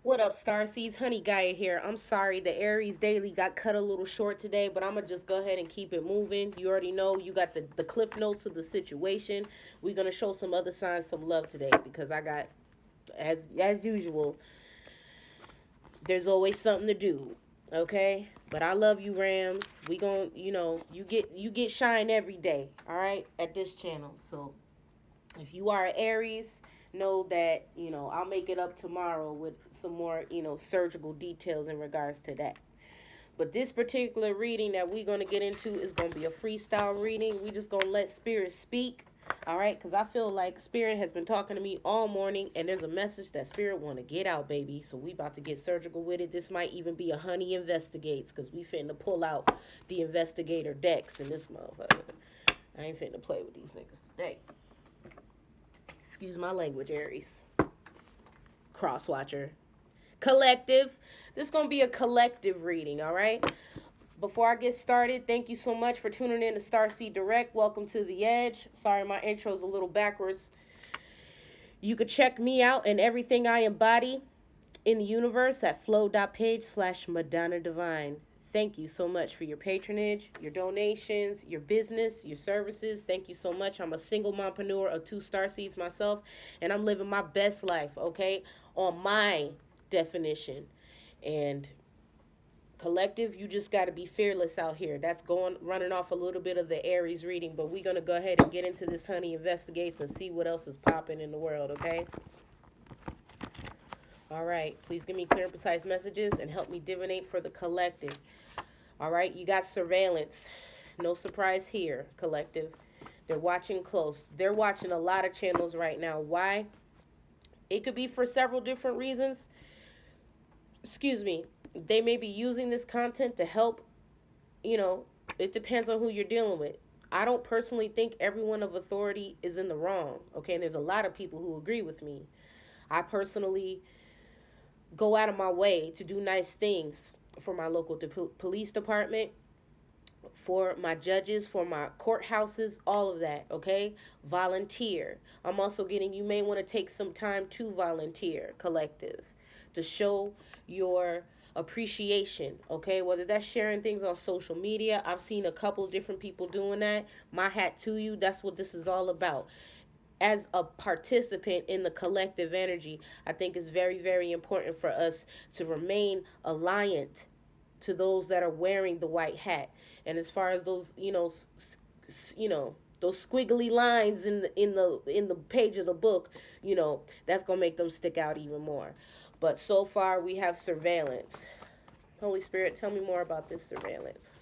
What up, Starseeds? Honey Gaia here. I'm sorry the Aries Daily got cut a little short today, but I'm going to just go ahead and keep it moving. You already know you got the cliff notes of the situation. We're going to show some other signs some love today because I got, as usual, there's always something to do. Okay? But I love you, Rams. We going to, you get shine every day, all right, at this channel. So if you are an Aries, know that, I'll make it up tomorrow with some more, surgical details in regards to that. But this particular reading that we're going to get into is going to be a freestyle reading. We just going to let Spirit speak. All right, because I feel like Spirit has been talking to me all morning, and there's a message that Spirit want to get out, baby. So we about to get surgical with it. This might even be a Honey Investigates, because we finna pull out the investigator decks in this motherfucker. I ain't finna play with these niggas today. Excuse my language, Aries. Crosswatcher. Collective. This is going to be a collective reading, all right? Before I get started, thank you so much for tuning in to Starseed Direct. Welcome to the Edge. Sorry, my intro's a little backwards. You could check me out and everything I embody in the universe at flow.page/Madonna Divine. Thank you so much for your patronage, your donations, your business, your services. Thank you so much. I'm a single mompreneur of 2 starseeds myself, and I'm living my best life, okay, on my definition. And collective, you just got to be fearless out here. That's running off a little bit of the Aries reading, but we're going to go ahead and get into this Honey Investigates and see what else is popping in the world, okay? All right, please give me clear and precise messages and help me divinate for the collective. All right, you got surveillance. No surprise here, collective. They're watching close. They're watching a lot of channels right now. Why? It could be for several different reasons. Excuse me. They may be using this content to help, it depends on who you're dealing with. I don't personally think everyone of authority is in the wrong, okay? And there's a lot of people who agree with me. I personally go out of my way to do nice things for my local police department, for my judges, for my courthouses, all of that, okay? Volunteer. I'm also you may want to take some time to volunteer, collective, to show your appreciation, okay? Whether that's sharing things on social media. I've seen a couple of different people doing that. My hat to you. That's what this is all about. As a participant in the collective energy, I think it's very, very important for us to remain alliant to those that are wearing the white hat. And as far as those, those squiggly lines in the page of the book, that's gonna make them stick out even more. But so far we have surveillance. Holy Spirit, tell me more about this surveillance.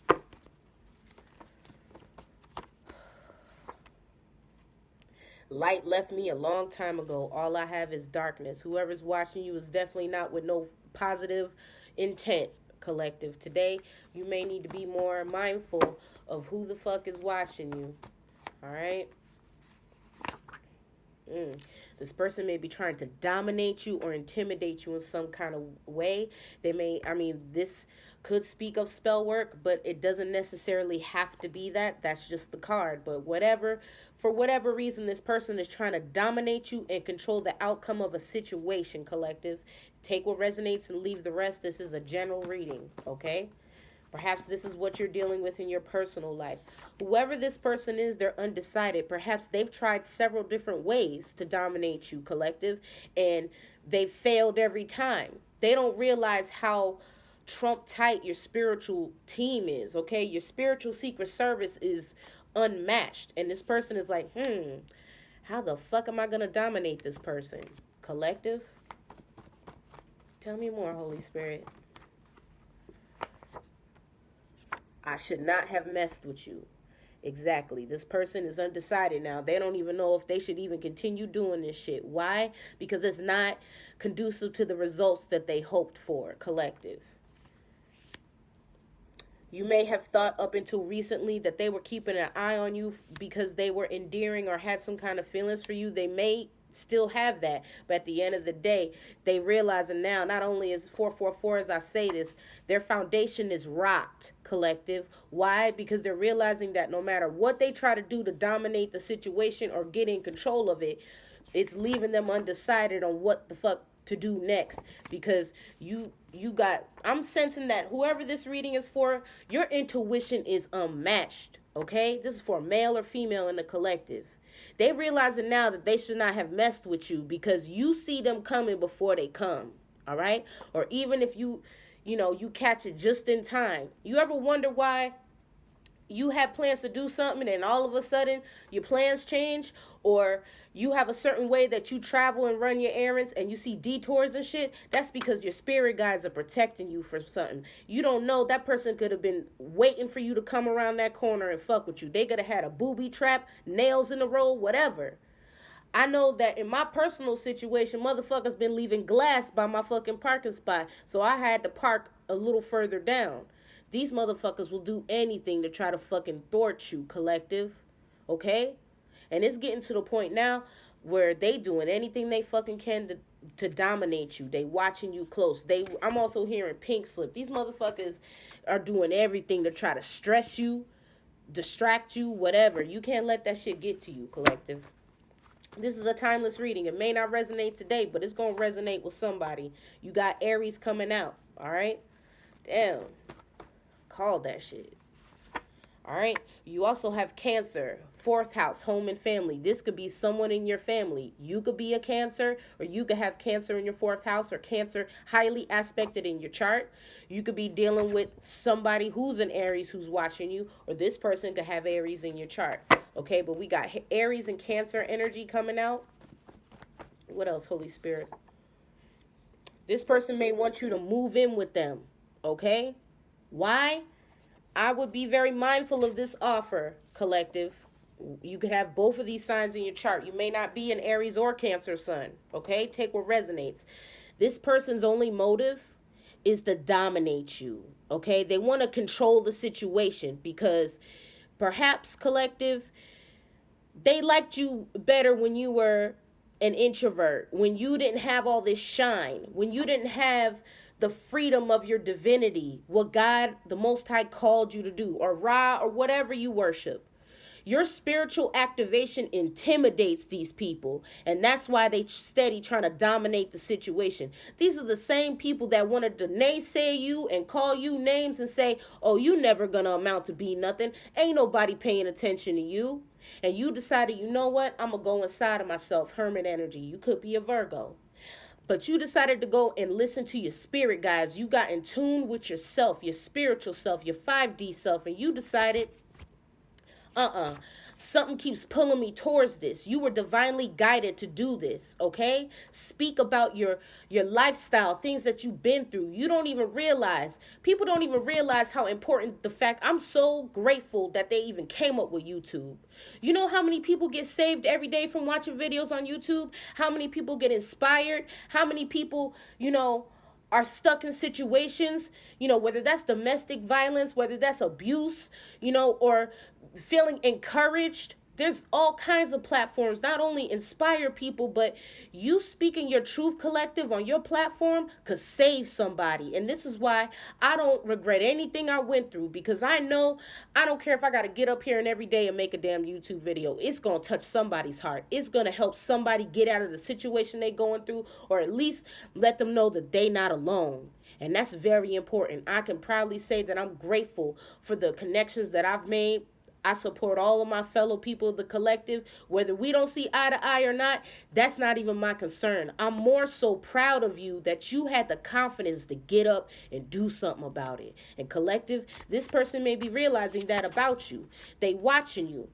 Light left me a long time ago. All I have is darkness. Whoever's watching you is definitely not with no positive intent, collective. Today, you may need to be more mindful of who the fuck is watching you. All right? This person may be trying to dominate you or intimidate you in some kind of way. This could speak of spell work, but it doesn't necessarily have to be that. That's just the card. But for whatever reason, this person is trying to dominate you and control the outcome of a situation, collective. Take what resonates and leave the rest. This is a general reading, okay? Perhaps this is what you're dealing with in your personal life. Whoever this person is, they're undecided. Perhaps they've tried several different ways to dominate you, collective, and they've failed every time. They don't realize how trump tight your spiritual team is, okay? Your spiritual secret service is unmatched. And this person is like, how the fuck am I going to dominate this person? Collective? Tell me more, Holy Spirit. I should not have messed with you. Exactly. This person is undecided now. They don't even know if they should even continue doing this shit. Why? Because it's not conducive to the results that they hoped for, collective. You may have thought up until recently that they were keeping an eye on you because they were endearing or had some kind of feelings for you. They may still have that, but at the end of the day, they realizing now, not only is 444 as I say this, their foundation is rocked, collective. Why? Because they're realizing that no matter what they try to do to dominate the situation or get in control of it, it's leaving them undecided on what the fuck to do next, because I'm sensing that whoever this reading is for, your intuition is unmatched. Okay, this is for male or female in the collective. They realizing now that they should not have messed with you because you see them coming before they come. All right, or even if you catch it just in time. You ever wonder why you had plans to do something and all of a sudden your plans change, or you have a certain way that you travel and run your errands and you see detours and shit? That's because your spirit guides are protecting you from something. You don't know, that person could have been waiting for you to come around that corner and fuck with you. They could have had a booby trap, nails in the road, whatever. I know that in my personal situation, motherfuckers been leaving glass by my fucking parking spot, so I had to park a little further down. These motherfuckers will do anything to try to fucking thwart you, collective. Okay? And it's getting to the point now where they doing anything they fucking can to dominate you. They watching you close. I'm also hearing pink slip. These motherfuckers are doing everything to try to stress you, distract you, whatever. You can't let that shit get to you, collective. This is a timeless reading. It may not resonate today, but it's going to resonate with somebody. You got Aries coming out, all right? Damn. Called that shit. All right? You also have Cancer, 4th house, home and family. This could be someone in your family. You could be a Cancer, or you could have Cancer in your 4th house, or Cancer highly aspected in your chart. You could be dealing with somebody who's an Aries who's watching you, or this person could have Aries in your chart. Okay, but we got Aries and Cancer energy coming out. What else, Holy Spirit? This person may want you to move in with them. Okay? Why? I would be very mindful of this offer, collective. You could have both of these signs in your chart. You may not be an Aries or Cancer sun. Okay? Take what resonates. This person's only motive is to dominate you. Okay? They want to control the situation because perhaps, collective, they liked you better when you were an introvert, when you didn't have all this shine, when you didn't have the freedom of your divinity, what God, the Most High, called you to do, or Ra, or whatever you worship. Your spiritual activation intimidates these people, and that's why they steady trying to dominate the situation. These are the same people that wanted to naysay you and call you names and say, oh, you never gonna amount to be nothing. Ain't nobody paying attention to you. And you decided, you know what? I'm gonna go inside of myself, hermit energy. You could be a Virgo. But you decided to go and listen to your spirit guides. You got in tune with yourself, your spiritual self, your 5D self, and you decided, something keeps pulling me towards this. You were divinely guided to do this, okay? Speak about your lifestyle, things that you've been through. You don't even realize, people don't even realize how important the fact, I'm so grateful that they even came up with YouTube. You know how many people get saved every day from watching videos on YouTube? How many people get inspired? How many people, are stuck in situations, whether that's domestic violence, whether that's abuse, or feeling encouraged. There's all kinds of platforms, not only inspire people, but you speaking your truth, collective, on your platform could save somebody. And this is why I don't regret anything I went through, because I know I don't care if I got to get up here and every day and make a damn YouTube video. It's going to touch somebody's heart. It's going to help somebody get out of the situation they going through, or at least let them know that they not alone. And that's very important. I can proudly say that I'm grateful for the connections that I've made. I support all of my fellow people of the collective. Whether we don't see eye to eye or not, that's not even my concern. I'm more so proud of you that you had the confidence to get up and do something about it. And collective, this person may be realizing that about you. They watching you.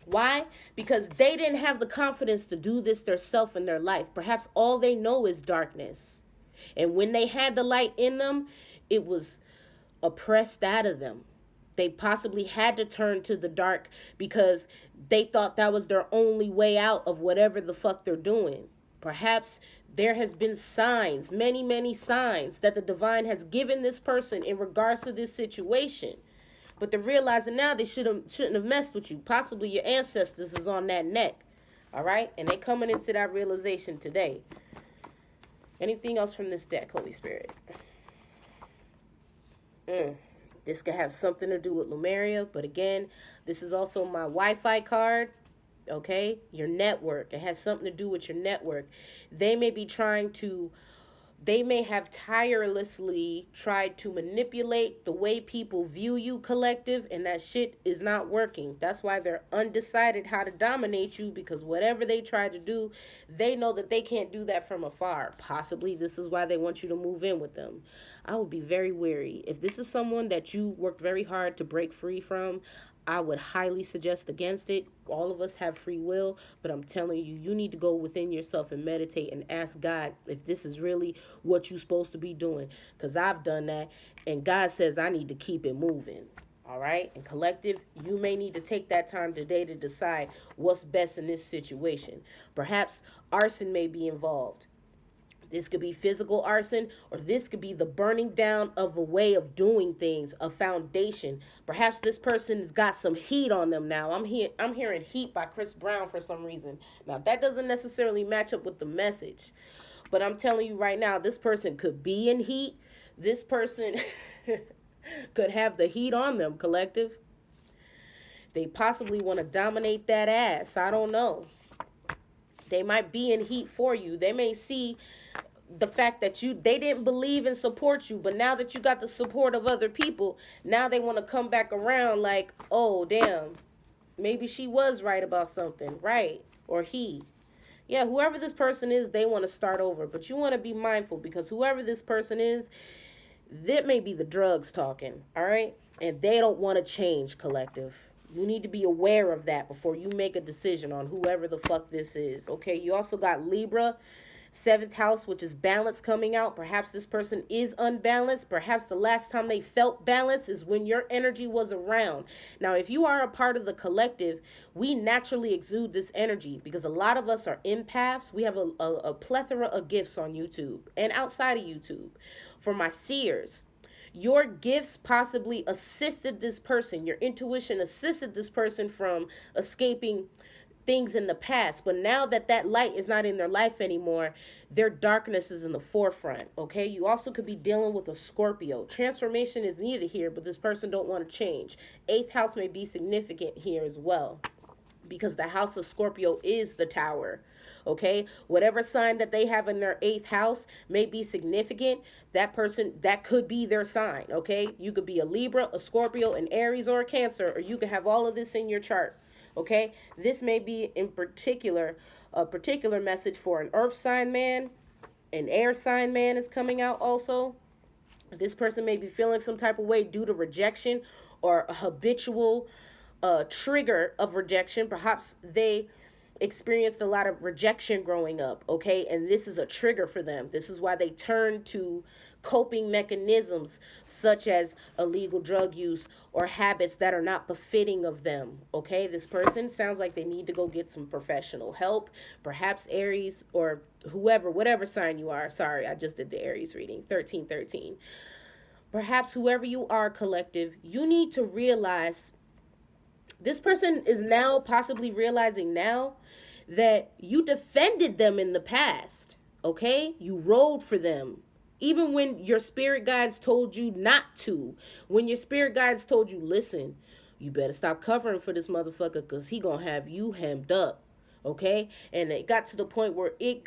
Why? Because they didn't have the confidence to do this themselves in their life. Perhaps all they know is darkness. And when they had the light in them, it was oppressed out of them. They possibly had to turn to the dark because they thought that was their only way out of whatever the fuck they're doing. Perhaps there has been signs, many, many signs that the divine has given this person in regards to this situation. But they're realizing now they shouldn't have messed with you. Possibly your ancestors is on that neck. All right? And they coming into that realization today. Anything else from this deck, Holy Spirit? This could have something to do with Lumeria, but again, this is also my Wi-Fi card. Okay, your network. It has something to do with your network. They may be trying to they may have tirelessly tried to manipulate the way people view you, collective, and that shit is not working. That's why they're undecided how to dominate you, because whatever they try to do, they know that they can't do that from afar. Possibly this is why they want you to move in with them. I would be very wary. If this is someone that you worked very hard to break free from, I would highly suggest against it. All of us have free will, but I'm telling you, you need to go within yourself and meditate and ask God if this is really what you're supposed to be doing. Because I've done that, and God says I need to keep it moving. All right? And collective, you may need to take that time today to decide what's best in this situation. Perhaps arson may be involved. This could be physical arson, or this could be the burning down of a way of doing things, a foundation. Perhaps this person's got some heat on them now. I'm hearing Heat by Chris Brown for some reason. Now, that doesn't necessarily match up with the message. But I'm telling you right now, this person could be in heat. This person could have the heat on them, collective. They possibly want to dominate that ass. I don't know. They might be in heat for you. They may see the fact that they didn't believe and support you, but now that you got the support of other people, now they want to come back around like, oh damn, maybe she was right about something, right? Or he. Yeah, whoever this person is, they want to start over, but you want to be mindful, because whoever this person is, that may be the drugs talking, all right? And they don't want to change, collective. You need to be aware of that before you make a decision on whoever the fuck this is, okay? You also got Libra, 7th house, which is balance coming out. Perhaps this person is unbalanced. Perhaps the last time they felt balance is when your energy was around. Now, if you are a part of the collective, we naturally exude this energy because a lot of us are empaths. We have a plethora of gifts on YouTube and outside of YouTube. For my seers, your gifts possibly assisted this person. Your intuition assisted this person from escaping things in the past, but now that that light is not in their life anymore, their darkness is in the forefront. Okay, you also could be dealing with a Scorpio. Transformation is needed here, but this person don't want to change. 8th house may be significant here as well, because the house of Scorpio is the tower. Okay, whatever sign that they have in their 8th house may be significant. That person, that could be their sign. Okay, you could be a Libra, a Scorpio, an Aries, or a Cancer, or you could have all of this in your chart. Okay, this may be in particular a particular message for an earth sign man. An air sign man is coming out also. This person may be feeling some type of way due to rejection or a habitual trigger of rejection. Perhaps they experienced a lot of rejection growing up, okay? And this is a trigger for them. This is why they turn to coping mechanisms such as illegal drug use or habits that are not befitting of them, okay? This person sounds like they need to go get some professional help. Perhaps Aries or whoever, whatever sign you are. Sorry, I just did the Aries reading, 1313. Perhaps whoever you are, collective, you need to realize, this person is now possibly realizing now that you defended them in the past, okay? You rode for them. Even when your spirit guides told you not to. When your spirit guides told you, listen, you better stop covering for this motherfucker because he gonna have you hemmed up, okay? And it got to the point where it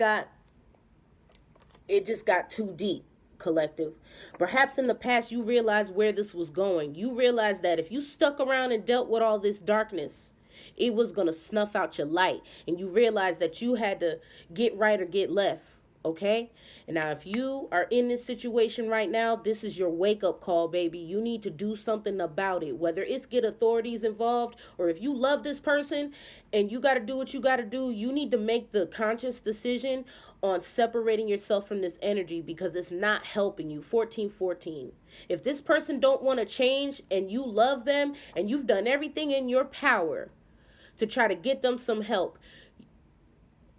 just got too deep, collective. Perhaps in the past you realized where this was going. You realized that if you stuck around and dealt with all this darkness, it was going to snuff out your light. And you realized that you had to get right or get left. Okay? And now if you are in this situation right now, this is your wake-up call, baby. You need to do something about it. Whether it's get authorities involved, or if you love this person and you got to do what you got to do, you need to make the conscious decision on separating yourself from this energy, because it's not helping you. 1414. If this person don't want to change and you love them and you've done everything in your power to try to get them some help,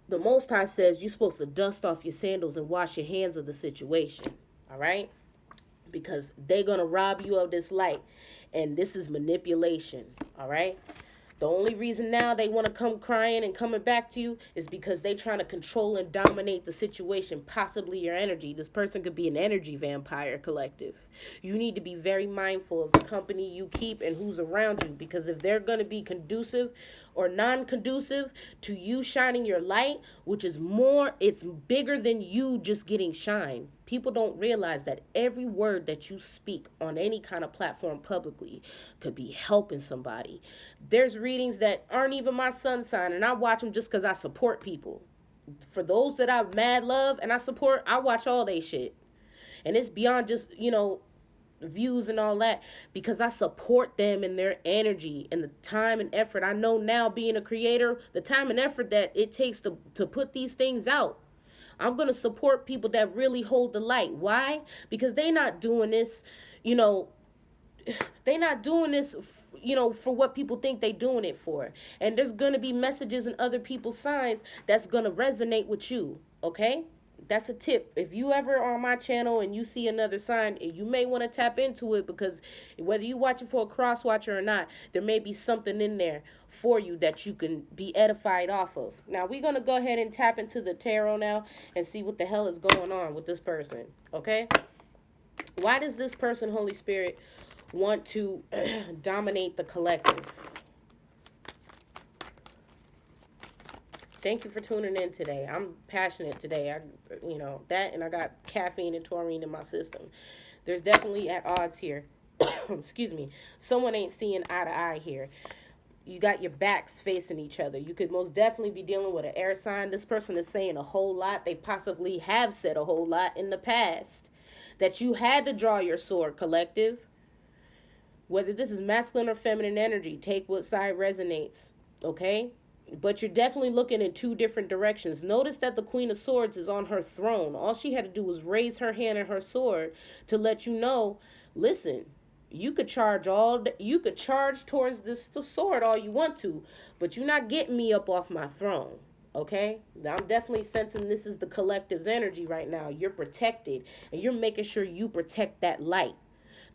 the Most High says you're supposed to dust off your sandals and wash your hands of the situation. All right? Because they're going to rob you of this light. And this is manipulation. All right? The only reason now they want to come crying and coming back to you is because they trying to control and dominate the situation, possibly your energy. This person could be an energy vampire, collective. You need to be very mindful of the company you keep and who's around you, because if they're going to be conducive or non-conducive to you shining your light, which is more, it's bigger than you just getting shine. People don't realize that every word that you speak on any kind of platform publicly could be helping somebody. There's readings that aren't even my sun sign, and I watch them just because I support people. For those that I mad love and I support, I watch all they shit. And it's beyond just, views and all that, because I support them and their energy and the time and effort. I know now, being a creator, the time and effort that it takes to put these things out. I'm going to support people that really hold the light. Why? Because they not doing this, they not doing this, for what people think they doing it for. And there's going to be messages in other people's signs that's going to resonate with you. Okay? That's a tip. If you ever are on my channel and you see another sign, you may want to tap into it, because whether you watch it for a cross watcher or not, there may be something in there for you that you can be edified off of. Now, we're going to go ahead and tap into the tarot now and see what the hell is going on with this person. Okay? Why does this person, Holy Spirit, want to dominate the collective? Thank you for tuning in today. I'm passionate today. That, and I got caffeine and taurine in my system. There's definitely at odds here. Excuse me. Someone ain't seeing eye to eye here. You got your backs facing each other. You could most definitely be dealing with an air sign. This person is saying a whole lot. They possibly have said a whole lot in the past that you had to draw your sword, collective. Whether this is masculine or feminine energy, take what side resonates, okay? But you're definitely looking in two different directions. Notice that the Queen of Swords is on her throne. All she had to do was raise her hand and her sword to let you know, listen, you could charge towards this sword all you want to, but you're not getting me up off my throne. Okay? I'm definitely sensing this is the collective's energy right now. You're protected, and you're making sure you protect that light.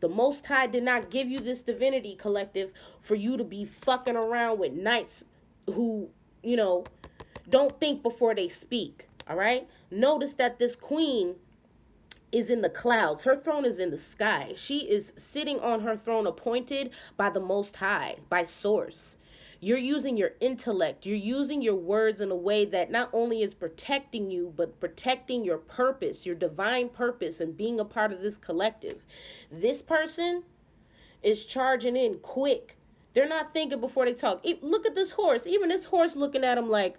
The Most High did not give you this divinity, collective, for you to be fucking around with knights who, don't think before they speak. All right? Notice that this queen is in the clouds. Her throne is in the sky. She is sitting on her throne appointed by the Most High, by Source. You're using your intellect. You're using your words in a way that not only is protecting you, but protecting your purpose, your divine purpose, and being a part of this collective. This person is charging in quick. They're not thinking before they talk. Look at this horse. Even this horse looking at him like,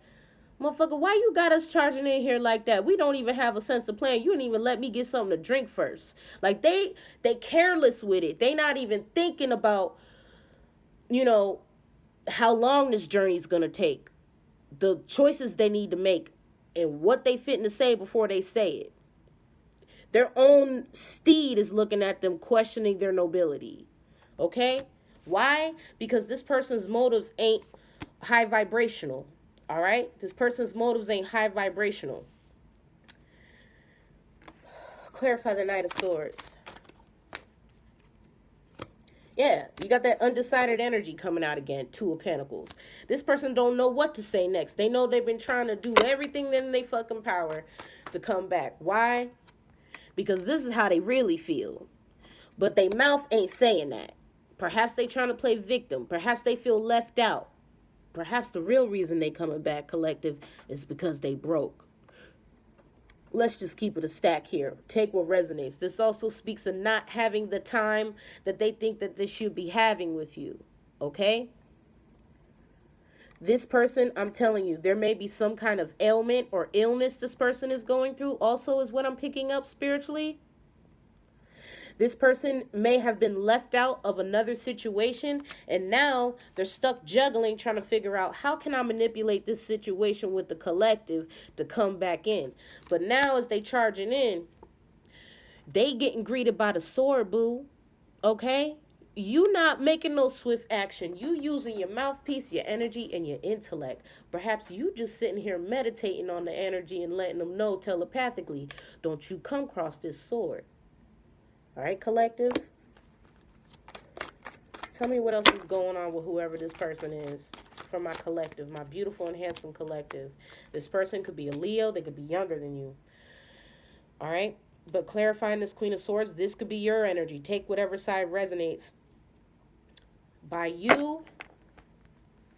motherfucker, why you got us charging in here like that? We don't even have a sense of plan. You didn't even let me get something to drink first. Like, they careless with it. They not even thinking about, how long this journey is going to take, the choices they need to make, and what they fitting to say before they say it. Their own steed is looking at them, questioning their nobility. Okay? Why? Because this person's motives ain't high vibrational. All right? This person's motives ain't high vibrational. Clarify the Knight of Swords. Yeah, you got that undecided energy coming out again. Two of Pentacles. This person don't know what to say next. They know they've been trying to do everything in their fucking power to come back. Why? Because this is how they really feel. But their mouth ain't saying that. Perhaps they trying to play victim. Perhaps they feel left out. Perhaps the real reason they coming back, collective, is because they broke. Let's just keep it a stack here. Take what resonates. This also speaks of not having the time that they think that they should be having with you. Okay? This person, I'm telling you, there may be some kind of ailment or illness this person is going through. Also is what I'm picking up spiritually. This person may have been left out of another situation, and now they're stuck juggling, trying to figure out, how can I manipulate this situation with the collective to come back in? But now as they charging in, they getting greeted by the sword, boo. Okay? You not making no swift action. You using your mouthpiece, your energy, and your intellect. Perhaps you just sitting here meditating on the energy and letting them know telepathically, don't you come across this sword. All right, collective? Tell me what else is going on with whoever this person is from my collective, my beautiful and handsome collective. This person could be a Leo. They could be younger than you. All right? But clarifying this Queen of Swords, this could be your energy. Take whatever side resonates. By you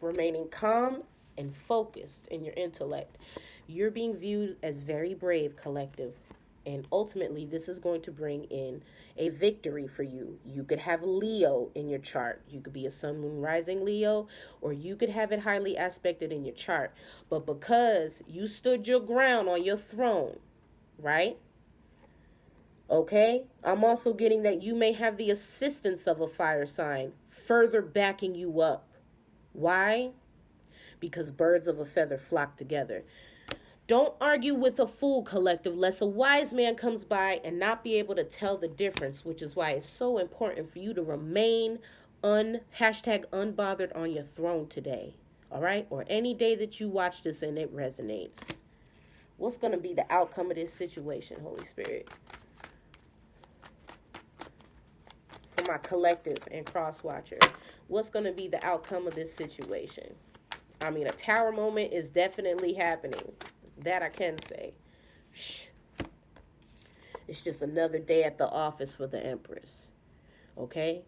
remaining calm and focused in your intellect, you're being viewed as very brave, collective. And ultimately, this is going to bring in a victory for you. You could have Leo in your chart. You could be a sun, moon, rising Leo, or you could have it highly aspected in your chart. But because you stood your ground on your throne, right? Okay? I'm also getting that you may have the assistance of a fire sign further backing you up. Why? Because birds of a feather flock together. Don't argue with a fool, collective, lest a wise man comes by and not be able to tell the difference, which is why it's so important for you to remain hashtag unbothered on your throne today, all right? Or any day that you watch this and it resonates. What's going to be the outcome of this situation, Holy Spirit? For my collective and cross watcher, what's going to be the outcome of this situation? I mean, a tower moment is definitely happening. That I can say. It's just another day at the office for the Empress. Okay?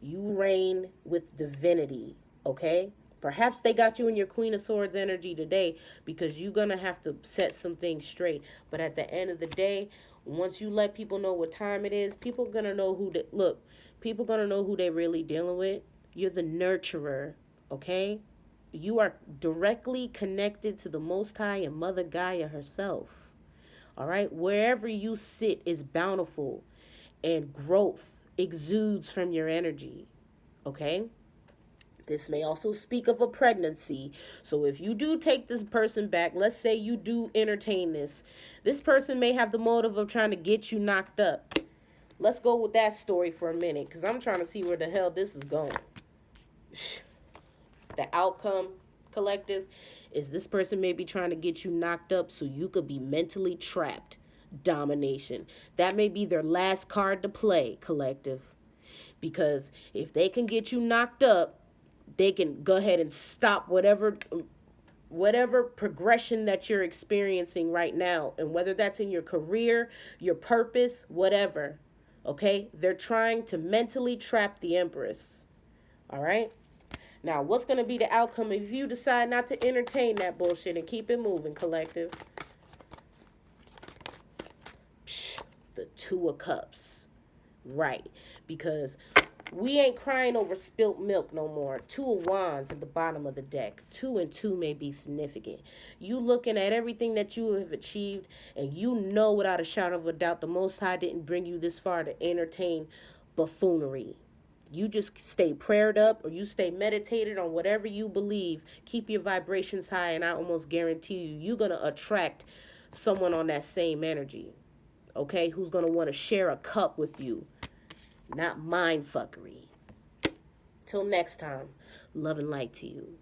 You reign with divinity. Okay? Perhaps they got you in your Queen of Swords energy today because you're going to have to set some things straight. But at the end of the day, once you let people know what time it is, people are going to know people going to know who they're really dealing with. You're the nurturer. Okay? You are directly connected to the Most High and Mother Gaia herself. All right? Wherever you sit is bountiful and growth exudes from your energy. Okay? This may also speak of a pregnancy. So if you do take this person back, let's say you do entertain this person may have the motive of trying to get you knocked up. Let's go with that story for a minute because I'm trying to see where the hell this is going. The outcome, collective, is this person may be trying to get you knocked up so you could be mentally trapped. Domination. That may be their last card to play, collective. Because if they can get you knocked up, they can go ahead and stop whatever progression that you're experiencing right now. And whether that's in your career, your purpose, whatever. Okay? They're trying to mentally trap the Empress. All right? Now, what's going to be the outcome if you decide not to entertain that bullshit and keep it moving, collective? The Two of Cups. Right. Because we ain't crying over spilt milk no more. Two of Wands at the bottom of the deck. 2 and 2 may be significant. You looking at everything that you have achieved, and you know without a shadow of a doubt the Most High didn't bring you this far to entertain buffoonery. You just stay prayed up or you stay meditated on whatever you believe. Keep your vibrations high, and I almost guarantee you're going to attract someone on that same energy, okay, who's going to want to share a cup with you. Not mind fuckery. Till next time, love and light to you.